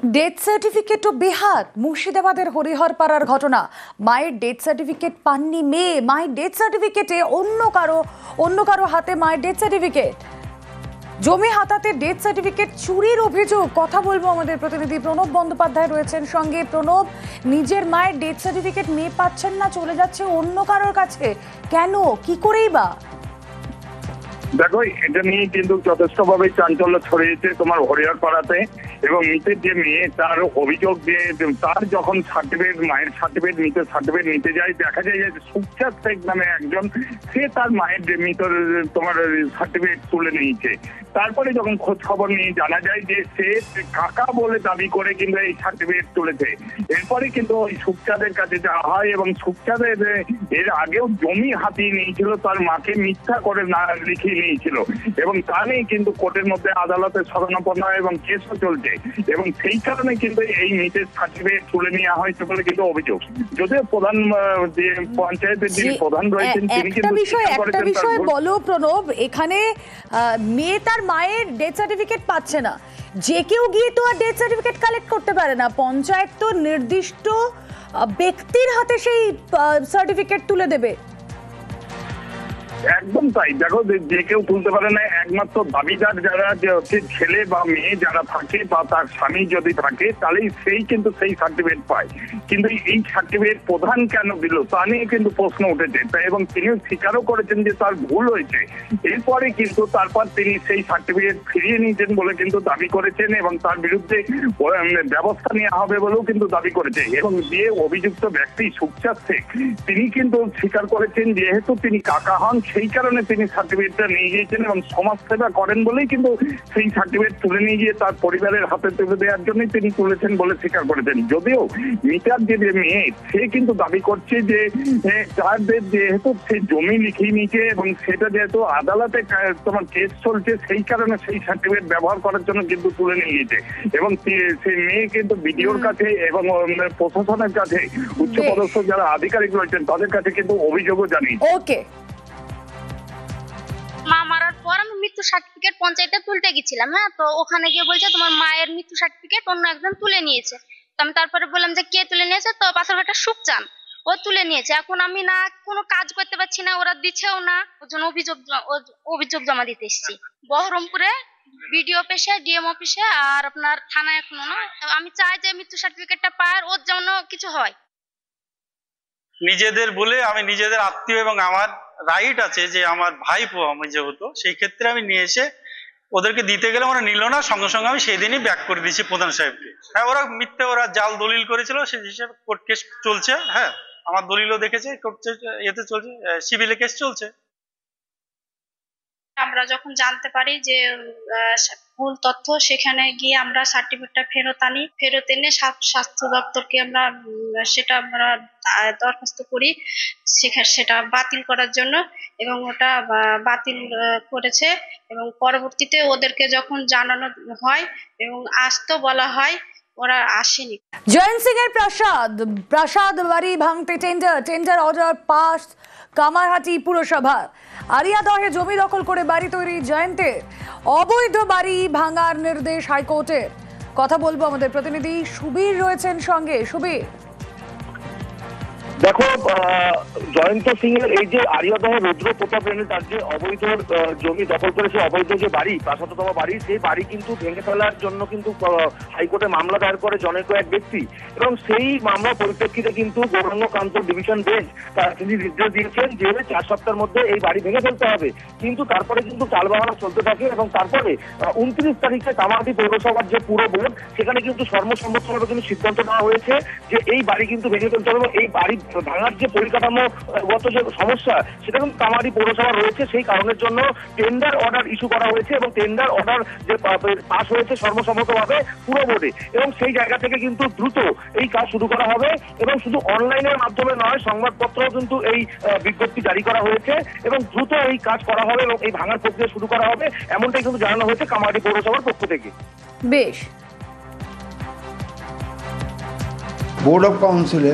Death সার্টিফিকেটও বেহাত। মুর্শিদাবাদের হরিহরপাড়ার ঘটনা। মায়ের ডেথ সার্টিফিকেট পাননি মেয়ে, মায়ের ডেথ সার্টিফিকেটে অন্য কারো হাতে মায়ের ডেথ সার্টিফিকেট। জমি হাতাতে ডেথ সার্টিফিকেট চুরির অভিযোগ। কথা বলবো আমাদের প্রতিনিধি প্রণব বন্দ্যোপাধ্যায় রয়েছেন সঙ্গে। প্রণব, নিজের মায়ের ডেথ সার্টিফিকেট মেয়ে পাচ্ছেন না, চলে যাচ্ছে অন্য কারোর কাছে, কেন, কি করেই বা? দেখো, এটা নিয়ে কিন্তু যথেষ্টভাবে চাঞ্চল্য ছড়িয়েছে তোমার হরিহরপাড়াতে। এবং মৃতের যে মেয়ে, তার অভিযোগ যে তার যখন মায়ের সার্টিফিকেট নিতে যায়, দেখা যায় যে সুখচাঁদ শেখ নামে একজন, সে তার মায়ের মৃতের তোমার সার্টিফিকেট তুলে নিয়েছে। তারপরে যখন খোঁজ খবর নিয়ে জানা যায় যে সে কাকা বলে দাবি করে কিন্তু এই সার্টিফিকেট তুলেছে। এরপরে কিন্তু ওই সুখচাঁদের কাছে যাওয়া হয় এবং সুখচাঁদের এর আগেও জমি হাতিয়ে নিয়েছিল, তার মাকে মিথ্যা করে না লিখিয়ে নিয়েছিল এবং তা নিয়ে কিন্তু কোর্টের মধ্যে আদালতে শরণাপন্ন এবং কেসও চলছে। এবং সেই কারণে কিন্তু এই মৃতের সার্টিফিকেট তুলে নেওয়া হয়েছে বলে কিন্তু অভিযোগ। যদিও প্রধান যে পঞ্চায়েতের যিনি প্রধান রয়েছেন তিনি কিন্তু একটা বিষয় বলো প্রণব, এখানে মেয়ে তার মায়ের ডেথ সার্টিফিকেট পাচ্ছে না, যে কেউ গিয়ে তো আর ডেথ সার্টিফিকেট কালেক্ট করতে পারে না। পঞ্চায়েত তো নির্দিষ্ট ব্যক্তির হাতে সেই সার্টিফিকেট তুলে দেবে। একদম তাই। দেখো, যে কেউ তুলতে পারে না, একমাত্র দাবিদার যারা হচ্ছে ছেলে বা মেয়ে যারা থাকে বা তার স্বামী যদি থাকে, তাহলেই সেই কিন্তু সেই সার্টিফিকেট পায়। কিন্তু এই সার্টিফিকেট প্রধান কেন দিল তা নিয়ে কিন্তু প্রশ্ন উঠেছে এবং তিনিও স্বীকারও করেছেন যে তার ভুল হয়েছে। এরপরে কিন্তু তারপর তিনি সেই সার্টিফিকেট ফিরিয়ে নিয়েছেন বলে কিন্তু দাবি করেছেন এবং তার বিরুদ্ধে ব্যবস্থা নেওয়া হবে বলেও কিন্তু দাবি করেছে। এবং যে অভিযুক্ত ব্যক্তি সুখচাঁদ শেখ, তিনি কিন্তু স্বীকার করেছেন যেহেতু তিনি কাকা হন, সেই কারণে তিনি সার্টিফিকেটটা নিয়ে গিয়েছেন এবং সমাজ সেবা করেন বলেই কিন্তু সেই সার্টিফিকেট তুলে নিয়ে গিয়ে তার পরিবারের হাতে তুলে দেওয়ার জন্যই তিনি তুলেছেন বলে স্বীকার করেছেন। যদিও মিতার যে মেয়ে, সে কিন্তু দাবি করছে যে তাদের যেহেতু সে জমি লিখিয়ে নিয়েছে এবং সেটা যেহেতু আদালতে তোমার কেস চলছে, সেই কারণে সেই সার্টিফিকেট ব্যবহার করার জন্য কিন্তু তুলে নিয়ে গিয়েছে। এবং সেই মেয়ে কিন্তু বিডিওর কাছে এবং প্রশাসনের কাছে, উচ্চপদস্থ যারা আধিকারিক রয়েছেন তাদের কাছে কিন্তু অভিযোগও জানিয়েছে। ওকে, মা মারার পর আমি মৃত্যু সার্টিফিকেট পঞ্চায়েতে তুলতে গেছিলাম। হ্যাঁ, তো ওখানে গিয়ে বলছে তোমার মায়ের মৃত্যু সার্টিফিকেট অন্য একজন তুলে নিয়েছে। তো আমি তারপরে বললাম যে কে তুলে নিয়েছে, তো পাশের একটা সুখচাঁদ, ও তুলে নিয়েছে। এখন আমি না কোনো কাজ করতে পারছি না, ওরা দিচ্ছেও না, ওর জন্য অভিযোগ জমা দিতে এসেছি বহরমপুরে বিডিও অফিসে, ডিএম অফিসে আর আপনার থানায়। এখনো না, আমি চাই যে মৃত্যু সার্টিফিকেটটা পাওয়ার ওর যেন কিছু হয়। নিজেদের বলে আমি নিজেদের আত্মীয় এবং আমার রাইট আছে যে আমার ভাইপো আমি যেহেতু, সেই ক্ষেত্রে আমি নিয়ে এসে ওদেরকে দিতে গেলে ওরা নিল না, সঙ্গে সঙ্গে আমি সেই দিনই ব্যাক করে দিয়েছি প্রধান সাহেবকে। হ্যাঁ, ওরা মিথ্যে, ওরা জাল দলিল করেছিল, সেই হিসেবে কোর্ট কেস চলছে। হ্যাঁ, আমার দলিলও দেখেছে, এতে চলছে, সিভিলে কেস চলছে। আমরা যখন জানতে পারি যে ভুল তথ্য, সেখানে গিয়ে আমরা সার্টিফিকেটটা ফেরত এনে স্বাস্থ্য দপ্তরকে আমরা দরখাস্ত করি সেটা বাতিল করার জন্য, এবং ওটা বাতিল করেছে। এবং পরবর্তীতে ওদেরকে যখন জানানো হয় এবং আসতে বলা হয়, ওরা আসেনি। জয়ন্ত সিং এর প্রাসাদ বাড়ি ভাঙতে টেন্ডার অর্ডার পাস কামারহাটি পুরসভা। আরিয়াদহে জমি দখল করে বাড়ি তৈরি জয়ন্তের, অবৈধ বাড়ি ভাঙার নির্দেশ হাইকোর্টের। কথা বলবো আমাদের প্রতিনিধি সুবীর রয়েছেন সঙ্গে। সুবীর, দেখো, জয়ন্ত সিং এর এই যে আরিয়াদহ রুদ্র প্রতাপ রেণু, তার যে অবৈধ জমি দখল করেছে, অবৈধ যে বাড়ি, প্রাসাদতম বাড়ি, সেই বাড়ি কিন্তু ভেঙে ফেলার জন্য কিন্তু হাইকোর্টে মামলা দায়ের করে জনৈক এক ব্যক্তি। এবং সেই মামলা পরিপ্রেক্ষিতে কিন্তু গৌরাঙ্গকান্ত ডিভিশন বেঞ্চ তিনি নির্দেশ দিয়েছেন যে 4 সপ্তাহের মধ্যে এই বাড়ি ভেঙে ফেলতে হবে। কিন্তু তারপরে কিন্তু টালবাহানা চলতে থাকে এবং তারপরে 29 তারিখে কামারহাটি পৌরসভার যে পুরো বোর্ড, সেখানে কিন্তু সর্বসম্মতভাবে কিন্তু সিদ্ধান্ত নেওয়া হয়েছে যে এই বাড়ি কিন্তু ভেঙে ফেলতে হবে। এই বাড়ি ভাঙার যে পরিকাঠামোগত যে সমস্যা, সেটা কিন্তু কামারহাটি পৌরসভা রয়েছে, সেই কারণের জন্য টেন্ডার অর্ডার ইস্যু করা হয়েছে এবং টেন্ডার অর্ডার যে পাস হয়েছে সর্বসম্মতভাবে পুরো বোর্ডে। এবং সেই জায়গা থেকে কিন্তু দ্রুত এই কাজ শুরু করা হবে এবং শুধু অনলাইনের মাধ্যমে নয়, সংবাদপত্রেও কিন্তু এই বিজ্ঞপ্তি জারি করা হয়েছে এবং দ্রুত এই কাজ করা হবে এবং এই ভাঙার প্রক্রিয়া শুরু করা হবে, এমনটাই কিন্তু জানানো হয়েছে কামারহাটি পৌরসভার পক্ষ থেকে। বেশ, বোর্ড অফ কাউন্সিলে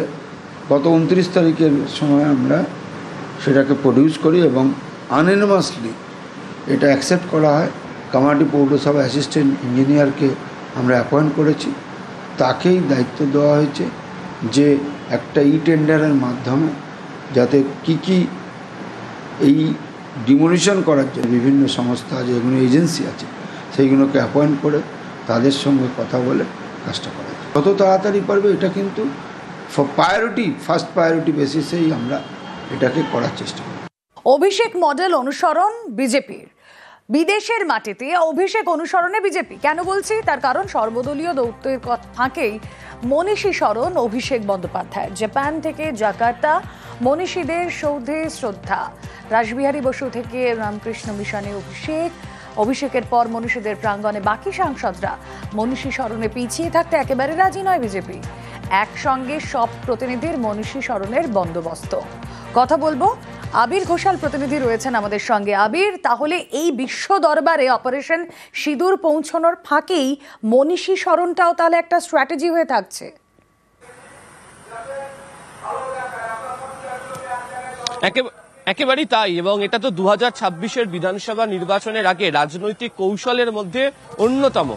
গত 29 তারিখের সময় আমরা সেটাকে প্রডিউস করি এবং আনএনিমাসলি এটা অ্যাকসেপ্ট করা হয়। কামারহাটি পৌরসভা অ্যাসিস্ট্যান্ট ইঞ্জিনিয়ারকে আমরা অ্যাপয়েন্ট করেছি তাকেই দায়িত্ব দেওয়া হয়েছে যে একটা টেন্ডারের মাধ্যমে যাতে কি এই ডিমোলিশন করার জন্য বিভিন্ন সংস্থা আছে, যেগুলো এজেন্সি আছে, সেইগুলোকে অ্যাপয়েন্ট করে তাদের সঙ্গে কথা বলে কাজটা করা যায়। যত তাড়াতাড়ি পারবে এটা কিন্তু ফার্স্ট প্রায়োরিটি বেসিসেই আমরা এটাকে করার চেষ্টা করি। অভিষেক মডেল অনুসরণ বিজেপির, বিদেশের মাটিতে অভিষেক অনুসরণে বিজেপি। কেন বলছি? তার কারণ সর্বদলীয় দৌত্যের ফাঁকেই মনীষী স্মরণ অভিষেক বন্দ্যোপাধ্যায়। জাপান থেকে জাকার্তা, মনীষীদের সৌধে শ্রদ্ধা। রাসবিহারী বসু থেকে রামকৃষ্ণ মিশনে অভিষেকের পর মনীষীদের প্রাঙ্গণে বাকি সাংসদরা। মনীষী স্মরণে পিছিয়ে থাকতে একেবারে রাজি নয় বিজেপি। একসঙ্গে সব প্রতিনিধির মনীষী স্মরণের বন্দোবস্ত। কথা বলবো, আবির ঘোষাল প্রতিনিধি রয়েছেন আমাদের সঙ্গে। আবির, তাহলে এই বিশ্ব দরবারে অপারেশন সিঁদুর পৌঁছানোর ফাঁকেই মনীষী স্মরণটাও তাহলে একটা স্ট্র্যাটেজি হয়ে থাকছে। একেবারেই তাই, এবং এটা তো 2026-এর বিধানসভা নির্বাচনের আগে রাজনৈতিক কৌশলের মধ্যে অন্যতম।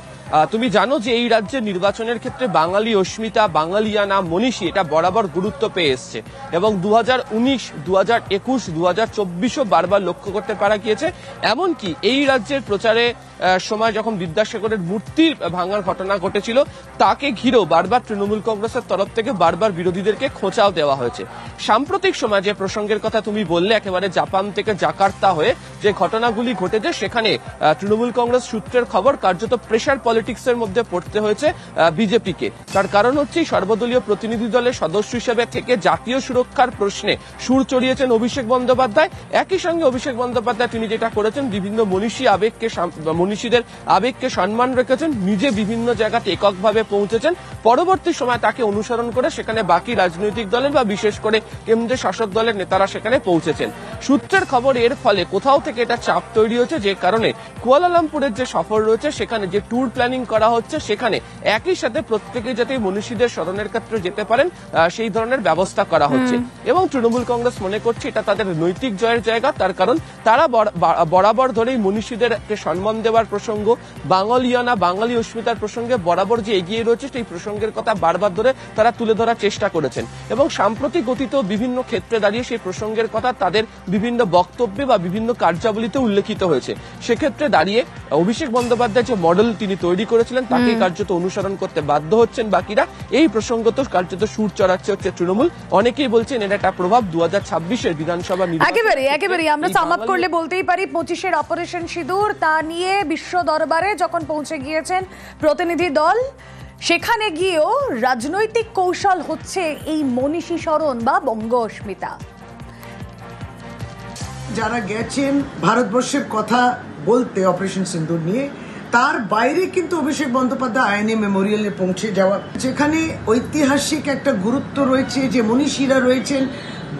তুমি জানো যে এই রাজ্যের নির্বাচনের ক্ষেত্রে বাঙালি অস্মিতা, বাঙালিয়ানা, মনীষী এটা বরাবর গুরুত্ব পেয়ে এসছে, এবং 2019, 2021, 2024ও বারবার লক্ষ্য করতে পারা গিয়েছে। এমনকি এই রাজ্যের প্রচারে সময় যখন বিদ্যাসাগরের মূর্তি ভাঙার ঘটনা ঘটেছিল, তাকে ঘিরেও বারবার তৃণমূল কংগ্রেসের তরফ থেকে বারবার বিরোধীদেরকে খোঁচাও দেওয়া হয়েছে। সাম্প্রতিক সময় যে প্রসঙ্গের কথা তুমি বললে, একেবারে জাপান থেকে জাকার্তা হয়ে যে ঘটনাগুলি ঘটেছে, সেখানে তৃণমূল কংগ্রেস সূত্রের খবর কার্যত প্রেশার পলিটিক্সের মধ্যে পড়তে হয়েছে বিজেপিকে। তার কারণ হচ্ছে সর্বদলীয় প্রতিনিধি দলের সদস্য হিসেবে থেকে জাতীয় সুরক্ষার প্রশ্নে সুর চড়িয়েছেন অভিষেক বন্দ্যোপাধ্যায়। একই সঙ্গে অভিষেক বন্দ্যোপাধ্যায় তিনি যেটা করেছেন, বিভিন্ন মনীষীদের আবেগকে সম্মান রেখেছেন, নিজে বিভিন্ন জায়গাতে এককভাবে পৌঁছেছেন। পরবর্তী সময় তাকে অনুসরণ করে সেখানে বাকি রাজনৈতিক দলের বা বিশেষ করে কেন্দ্রের শাসক দলের নেতারা সেখানে পৌঁছেছেন। সূত্রের খবর এর ফলে কোথাও থেকে এটা চাপ তৈরি হয়েছে, যে কারণে কুয়ালালামপুরের যে সফর রয়েছে, সেখানে যে ট্যুর প্ল্যানিং করা হচ্ছে, সেখানে একই সাথে প্রত্যেকে যাতে মনীষীদের স্মরণের ক্ষেত্রে যেতে পারেন সেই ধরনের ব্যবস্থা করা হচ্ছে। এবং তৃণমূল কংগ্রেস মনে করছে এটা তাদের নৈতিক জয়ের জায়গা। তার কারণ তারা বরাবর ধরেই মনীষীদেরকে সম্মান দেওয়ার প্রসঙ্গ, বাঙালিয়ানা, বাঙালি অস্মিতার প্রসঙ্গে বরাবর যে এগিয়ে রয়েছে, সেই প্রসঙ্গের কথা বারবার ধরে তারা তুলে ধরার চেষ্টা করেছেন, এবং সাম্প্রতিক অতীতেও বিভিন্ন ক্ষেত্রে দাঁড়িয়ে সেই প্রসঙ্গের কথা তাদের বিভিন্ন বক্তব্যে বা বিভিন্ন কার্যাবলীতে উল্লেখিত হয়েছে। সেক্ষেত্রে দাঁড়িয়ে অভিষেক বন্দ্যোপাধ্যায় যে মডেল তিনি তৈরি করেছিলেন, তাকে কার্যত অনুসরণ করতে বাধ্য হচ্ছেন বাকিরা। এই প্রসঙ্গ তো কার্যত সুর চড়াচ্ছে হচ্ছে তৃণমূল। অনেকেই বলছেন এটা একটা প্রভাব 2026-এর বিধানসভা নির্বাচন। একেবারে আমরা সাম আপ করলে বলতেই পারি 25-এর অপারেশন সিঁদুর তা নিয়ে বিশ্ব দরবারে যখন পৌঁছে গিয়েছেন প্রতিনিধি দল, সেখানে গিয়েও রাজনৈতিক কৌশল হচ্ছে এই মনীষী স্মরণ বা বঙ্গ অস্মিতা। যারা গেছেন ভারতবর্ষের কথা বলতে অপারেশন সিঁদুর নিয়ে, তার বাইরে কিন্তু অভিষেক বন্দ্যোপাধ্যায় আইএনএ মেমোরিয়ালে পৌঁছে যাওয়া, যেখানে ঐতিহাসিক একটা গুরুত্ব রয়েছে, যে মনীষীরা রয়েছেন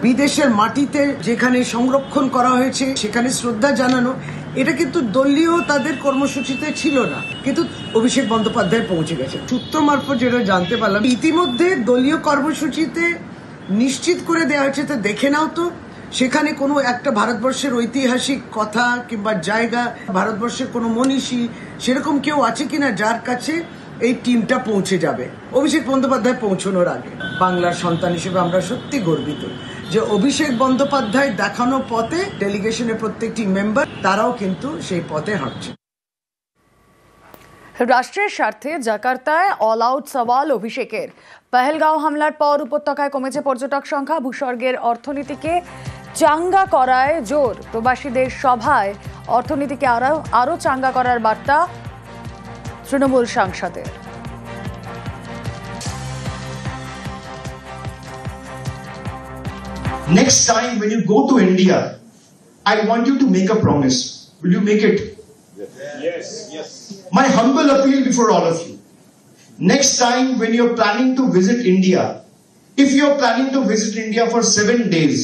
বিদেশের মাটিতে, যেখানে সংরক্ষণ করা হয়েছে, সেখানে শ্রদ্ধা জানানো, এটা কিন্তু দলীয় তাদের কর্মসূচিতে ছিল না, কিন্তু অভিষেক বন্দ্যোপাধ্যায় পৌঁছে গেছে। সূত্র মারফত যেটা জানতে পারলাম, ইতিমধ্যে দলীয় কর্মসূচিতে নিশ্চিত করে দেওয়া হয়েছে। তো দেখে নাও তো, সেখানে কোনো একটা ভারতবর্ষের ঐতিহাসিক কথা কিংবা জায়গা, ভারতবর্ষের কোনো মনীষী সেরকম কেউ আছে কিনা যার কাছে এই টিমটা পৌঁছে যাবে অভিষেক বন্দ্যোপাধ্যায় পৌঁছানোর আগে। বাংলার সন্তান হিসেবে আমরা সত্যি গর্বিত যে অভিষেক বন্দ্যোপাধ্যায় দেখানো পথে ডেলিগেশনের প্রত্যেকটি মেম্বার তারাও কিন্তু সেই পথে হাঁটছে। রাষ্ট্রের স্বার্থে জাকার্তায় অল আউট সওয়াল অভিষেকের। পহেলগাঁও হামলার পর উপত্যকায় কমেছে পর্যটক সংখ্যা, ভূস্বর্গের অর্থনীতিকে চাঙ্গা করায় জোর। প্রবাসীদের সভায় অর্থনীতিকে আরো চাঙ্গা করার বার্তা তৃণমূল সাংসদের। Next time when you go to India, I want you to make a promise. Will you make it? Yes, yes. My humble appeal before all of you. Next time when you're planning to visit India, if you're planning to visit India for 7 days,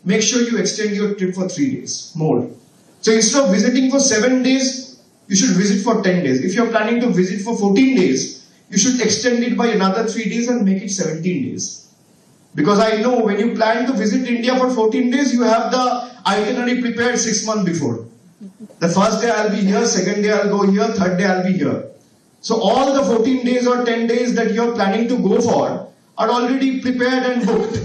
make sure you extend your trip for 3 days more. So instead of visiting for 7 days, you should visit for 10 days. If you're planning to visit for 14 days, you should extend it by another 3 days and make it 17 days. Because I know when you plan to visit India for 14 days, you have the itinerary prepared 6 months before. The first day I'll be here, second day I'll go here, third day I'll be here. So all the 14 days or 10 days that you're planning to go for are already prepared and booked.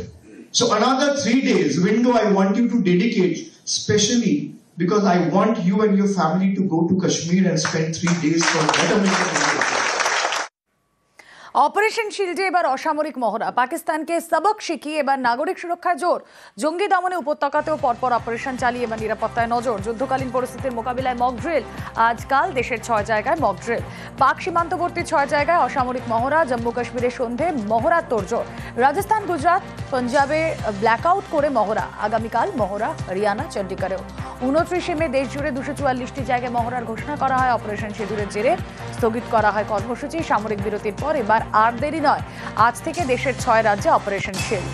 So another 3 days window I want you to dedicate, specially because I want you and your family to go to Kashmir and spend 3 days for betterment of India. Operation শিল্ডে এবার অসামরিক মহড়া, পাকিস্তানকে সবক শিখিয়ে এবার নাগরিক সুরক্ষায় জোর। জঙ্গি দমনে উপত্যকাতেও পরপর অপারেশন চালিয়ে এবার নিরাপত্তায় নজর। যুদ্ধকালীন পরিস্থিতির মোকাবিলায় মক ড্রিল, আজকাল দেশের 6 জায়গায় মক ড্রিল। পাক সীমান্তবর্তী 6 জায়গায় অসামরিক মহড়া, জম্মু কাশ্মীরের সন্ধে মহড়ার তোড়জোড়। রাজস্থান, গুজরাট, পাঞ্জাবে ব্ল্যাকআউট করে মহড়া। আগামীকাল মহড়া হরিয়ানা, চণ্ডীগড়েও। 29 মে দেশ জুড়ে 244টি জায়গায় মহড়ার ঘোষণা করা হয়। অপারেশন সিঁদুরের জেরে স্থগিত করা হয় কর্মসূচি। সামরিক বিরতির পর এবার আর দেরি নয়, আজ থেকে দেশের 6 রাজ্যে অপারেশন শিল্ড।